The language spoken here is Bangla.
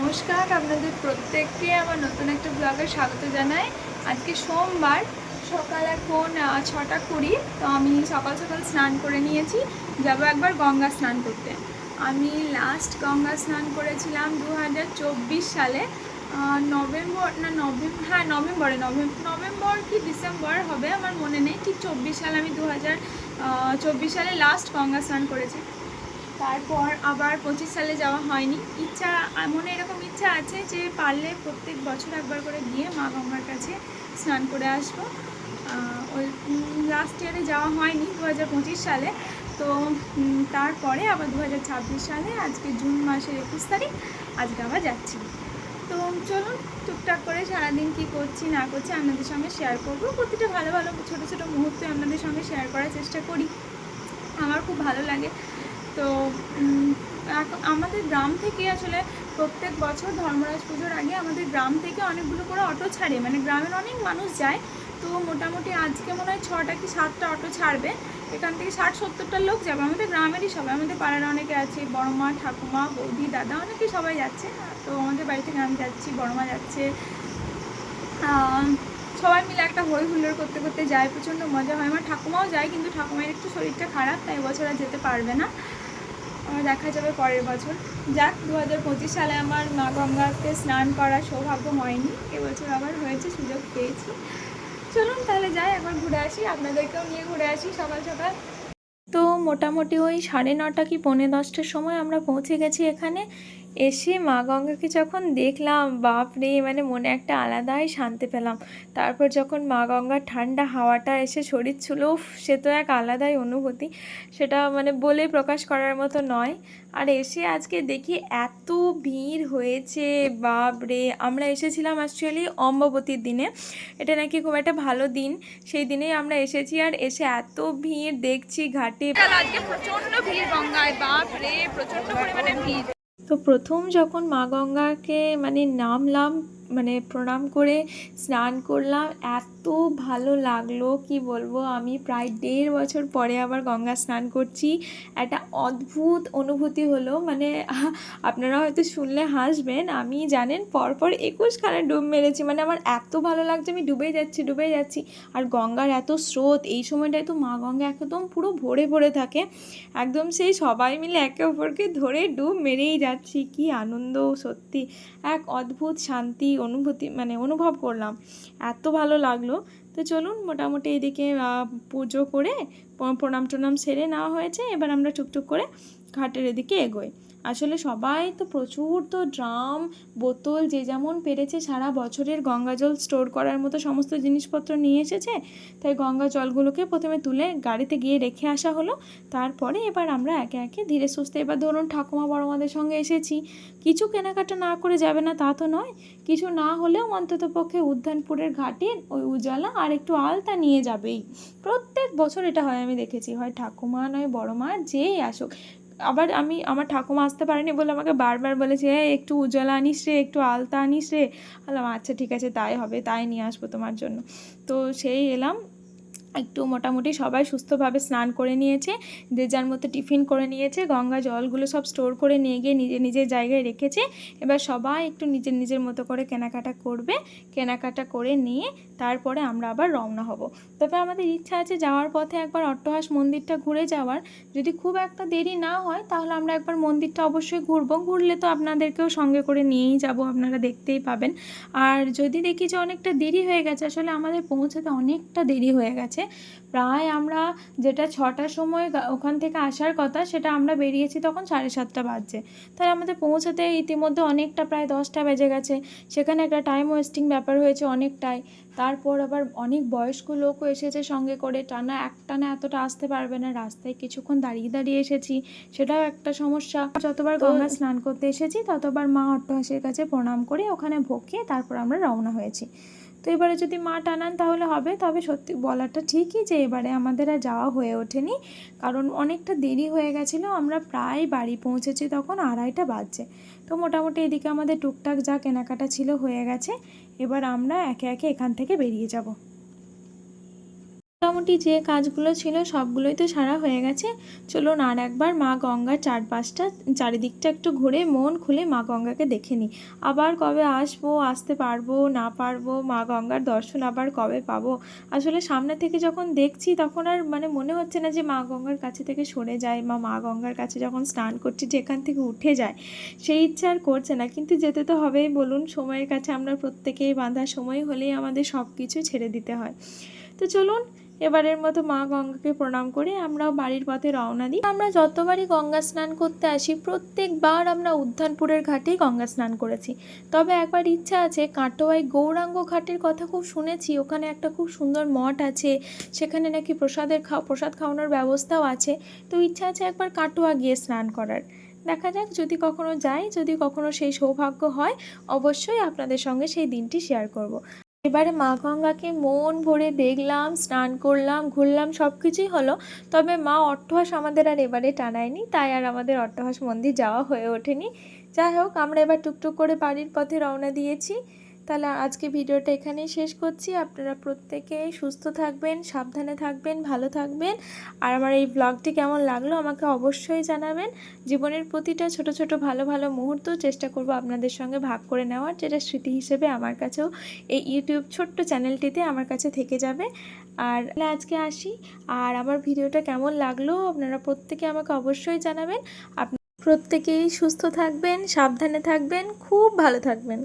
নমস্কার, আপনাদের প্রত্যেককে আমার নতুন একটা ব্লগে স্বাগত জানাই। আজকে সোমবার, সকাল এখন 6:20। তো আমি সকাল সকাল স্নান করে নিয়েছি, যাবো একবার গঙ্গা স্নান করতে। আমি লাস্ট গঙ্গা স্নান করেছিলাম 2024 সালে, নভেম্বর কি ডিসেম্বর হবে আমার মনে নেই ঠিক। 24 সালে আমি 2024 সালে লাস্ট গঙ্গা স্নান করেছি। তারপর আবার 25 সালে যাওয়া হয়নি। মনে এরকম ইচ্ছা আছে যে পারলে প্রত্যেক বছর একবার করে গিয়ে মা গঙ্গার কাছে স্নান করে আসবো। ওই লাস্ট ইয়ারে যাওয়া হয়নি 2025 সালে। তো তারপরে আবার 2026 সালে আজকে জুন মাসের 21 তারিখ আজকে আবার যাচ্ছি। তো চলুন টুকটাক করে সারাদিন কী করছি না করছি আপনাদের সঙ্গে শেয়ার করবো। প্রতিটা ভালো ভালো ছোটো ছোটো মুহূর্তে আপনাদের সঙ্গে শেয়ার করার চেষ্টা করি, আমার খুব ভালো লাগে। তো আমাদের গ্রাম থেকে আসলে প্রত্যেক বছর ধর্মরাজ পুজোর আগে আমাদের গ্রাম থেকে অনেকগুলো করে অটো ছাড়ে, মানে গ্রামের অনেক মানুষ যায়। তো মোটামুটি আজকে মনে হয় 6টা কি 7টা অটো ছাড়বে। এখান থেকে 60-70টা লোক যাবে, আমাদের গ্রামেরই সবাই, আমাদের পাড়ার অনেকে আছে, বড় মা, ঠাকুমা, বৌদি, দাদা, অনেকে সবাই যাচ্ছে। তো আমাদের বাড়ি থেকে আমি যাচ্ছি, বড় মা যাচ্ছে, সবাই মিলে একটা হই হুল্লোড় করতে করতে যায়, প্রচণ্ড মজা হয়। আমার ঠাকুমাও যায়, কিন্তু ঠাকুমার একটু শরীরটা খারাপ, তাই এবছর আর যেতে পারবে না, দেখা যাবে পরের বছর। যাক, 2025 সালে আমার মা গঙ্গাতে স্নান করার সৌভাগ্য হয়নি, এবছর আবার হয়েছে, সুযোগ পেয়েছি। চলুন তাহলে যাই, একবার ঘুরে আসি, আপনাদেরকেও নিয়ে ঘুরে আসি সকাল সকাল। তো মোটামুটি ওই 9:30 কি 9:45টার সময় আমরা পৌঁছে গেছি এখানে। এসে মা গঙ্গাকে যখন দেখলাম, বাপরে, মানে মনে একটা আলাদাই শান্তি পেলাম। তারপর যখন মা গঙ্গার ঠান্ডা হাওয়াটা এসে শরীর ছুঁলো, সে তো এক আলাদাই অনুভূতি, সেটা মানে বলে প্রকাশ করার মতো নয়। আর এসে আজকে দেখি এত ভিড় হয়েছে, বাপরে। আমরা এসেছিলাম অ্যাকচুয়ালি অম্বুবাবতীর দিনে, এটা নাকি খুব একটা ভালো দিন, সেই দিনেই আমরা এসেছি। আর এসে এত ভিড় দেখছি ঘাটে, আজকে প্রচণ্ড ভিড় গঙ্গায়, বাপরে, প্রচণ্ড পরিমাণে ভিড়। তো প্রথম যখন মা গঙ্গাকে মানে নামলাম, মানে প্রণাম করে স্নান করলাম, এত ভালো লাগলো কি বলবো। আমি প্রায় 1.5 বছর পরে আবার গঙ্গা স্নান করছি, একটা অদ্ভুত অনুভূতি হলো। মানে আপনারা হয়তো শুনলে হাসবেন, আমি জানেন পরপর 21খানা ডুব মেরেছি, মানে আমার এত ভালো লাগছে, আমি ডুবে যাচ্ছি। আর গঙ্গার এত স্রোত, এই সময়টায় তো মা গঙ্গা একদম পুরো ভরে ভরে থাকে, একদম সেই সবাই মিলে একে অপরকে ধরে ডুব মেরেই যাচ্ছি। কি আনন্দ, সত্যি এক অদ্ভুত শান্তি অনুভূতি, মানে অনুভব করলাম, এত ভালো লাগলো। তো চলুন, মোটামুটি এদিকে পুজো করে প্রণাম টনাম সেরে নেওয়া হয়েছে, এবার আমরা টুকটুক করে ঘাটের এদিকে এগোই। আসলে সবাই তো প্রচুর তো ড্রাম, বোতল, যে যেমন পেরেছে সারা বছরের গঙ্গা জল স্টোর করার মতো সমস্ত জিনিসপত্র নিয়ে এসেছে। তাই গঙ্গা জলগুলোকে প্রথমে তুলে গাড়িতে গিয়ে রেখে আসা হলো। তারপরে এবার আমরা একে একে ধীরে সুস্থে, এবার ধরুন ঠাকুমা বড়মাদের সঙ্গে এসেছি, কিছু কেনাকাটা না করে যাবে না তা তো নয়, কিছু না হলেও অন্তত পক্ষে উদ্যানপুরের ঘাটের ওই উজালা আর একটু আলতা নিয়ে যাবেই। প্রত্যেক বছর এটা হয়, আমি দেখেছি, হয় ঠাকুমা নয় বড় মা, যেই আসুক। আবার আমার ঠাকুমা আসতে পারেনি বলে আমাকে বারবার বলেছে, একটু উজালা আনিস রে, একটু আলতা আনিস রে। বললাম আচ্ছা ঠিক আছে, তাই হবে, তাই নিয়ে আসবো তোমার জন্য। তো সেই এলাম, একটু মোটামুটি সবাই সুস্থভাবে স্নান করে নিয়েছে, যে যার মতো টিফিন করে নিয়েছে, গঙ্গা জলগুলো সব স্টোর করে নিয়ে গিয়ে নিজের নিজের জায়গায় রেখেছে। এবার সবাই একটু নিজের নিজের মতো করে কেনাকাটা করবে, কেনাকাটা করে নিয়ে তারপরে আমরা আবার রওনা হব। তবে আমাদের ইচ্ছা আছে যাওয়ার পথে একবার অট্টহাস মন্দিরটা ঘুরে যাওয়ার। যদি খুব একটা দেরি না হয় তাহলে আমরা একবার মন্দিরটা অবশ্যই ঘুরবো, ঘুরলে তো আপনাদেরকেও সঙ্গে করে নিয়েই যাব, আপনারা দেখতেই পাবেন। আর যদি দেখি যে অনেকটা দেরি হয়ে গেছে, আসলে আমাদের পৌঁছাতে অনেকটা দেরি হয়ে গেছে, প্রায় আমরা যেটা 6টার সময় ওখান থেকে আসার কথা, সেটা আমরা বেরিয়েছি তখন 7:30 বাজছে। তাই আমাদের পৌঁছাতে ইতিমধ্যে অনেকটা, প্রায় 10টা বেজে গেছে। সেখানে একটা টাইম ওয়েস্টিং ব্যাপার হয়েছে অনেকটাই। তারপর আবার অনেক বয়স্ক লোকও এসেছে সঙ্গে করে, একটানা এতটা আসতে পারবে না, রাস্তায় কিছুক্ষণ দাঁড়িয়ে দাঁড়িয়ে এসেছি, সেটাও একটা সমস্যা। যতবার গঙ্গা স্নান করতে এসেছি ততবার মা অট্টহাসের কাছে প্রণাম করে ওখানে ভোগ খেয়ে তারপর আমরা রওনা হয়েছি। তো এবারে যদি মা টানান তাহলে হবে, তবে সত্যি বলাটা ঠিকই যে এবারে আমাদের আর যাওয়া হয়ে ওঠেনি, কারণ অনেকটা দেরি হয়ে গেছিলো। আমরা প্রায় বাড়ি পৌঁছেছি তখন 2:30 বাজছে। তো মোটামুটি এদিকে আমাদের টুকটাক যা কেনাকাটা ছিল হয়ে গেছে, এবার আমরা একে একে এখান থেকে বেরিয়ে যাব। মোটামুটি যে কাজগুলো ছিল সবগুলোই তো সারা হয়ে গেছে। চলুন আর একবার মা গঙ্গার চারিদিকটা একটু ঘুরে মন খুলে মা গঙ্গাকে দেখে নিই। আবার কবে আসবো, আসতে পারবো না পারবো, মা গঙ্গার দর্শন আবার কবে পাবো। আসলে সামনে থেকে যখন দেখছি তখন আর মনে হচ্ছে না যে মা গঙ্গার কাছে থেকে সরে যায়, মা গঙ্গার কাছে যখন স্নান করছি যে এখান থেকে উঠে যায়, সেই ইচ্ছা আর করছে না। কিন্তু যেতে তো হবেই, বলুন, সময়ের কাছে আমরা প্রত্যেকেই বাঁধা। সময় হলেই আমাদের সব কিছু ছেড়ে দিতে হয়। তো চলুন এবারের মতো মা গঙ্গাকে প্রণাম করে আমরাও বাড়ির পথে রওনা দিই। আমরা যতবারই গঙ্গা স্নান করতে আসি প্রত্যেকবার আমরা উদ্যানপুরের ঘাটেই গঙ্গা স্নান করেছি। তবে একবার ইচ্ছা আছে, কাটোয়ায় গৌরাঙ্গ ঘাটের কথা খুব শুনেছি, ওখানে একটা খুব সুন্দর মঠ আছে, সেখানে নাকি প্রসাদ খাওয়ানোর ব্যবস্থাও আছে। তো ইচ্ছা আছে একবার কাটোয়া গিয়ে স্নান করার। দেখা যাক, যদি কখনো যাই, যদি কখনো সেই সৌভাগ্য হয়, অবশ্যই আপনাদের সঙ্গে সেই দিনটি শেয়ার করব। এবারে মা গঙ্গাকে মন ভরে দেখলাম, স্নান করলাম, ঘুরলাম, সব কিছুই হলো। তবে মা অট্টহাস আমাদের আর এবারে টানায়নি, তাই আর আমাদের অট্টহাস মন্দির যাওয়া হয়ে ওঠেনি। যাই হোক, আমরা এবার টুকটুক করে বাড়ির পথে রওনা দিয়েছি। তাহলে আজকে ভিডিওটা এখানেই শেষ করছি। আপনারা প্রত্যেকেই সুস্থ থাকবেন, সাবধানে থাকবেন, ভালো থাকবেন। আর আমার এই ব্লগটি কেমন লাগলো আমাকে অবশ্যই জানাবেন। জীবনের প্রতিটা ছোট ছোট ভালো ভালো মুহূর্ত চেষ্টা করব আপনাদের সঙ্গে ভাগ করে নেওয়ার, যেটা স্মৃতি হিসেবে আমার কাছেও এই ইউটিউব ছোট্ট চ্যানেলটিতে আমার কাছে থেকে যাবে। আর আজকে আসি। আর আমার ভিডিওটা কেমন লাগলো আপনারা প্রত্যেকে আমাকে অবশ্যই জানাবেন। প্রত্যেকেই সুস্থ থাকবেন, সাবধানে থাকবেন, খুব ভালো থাকবেন।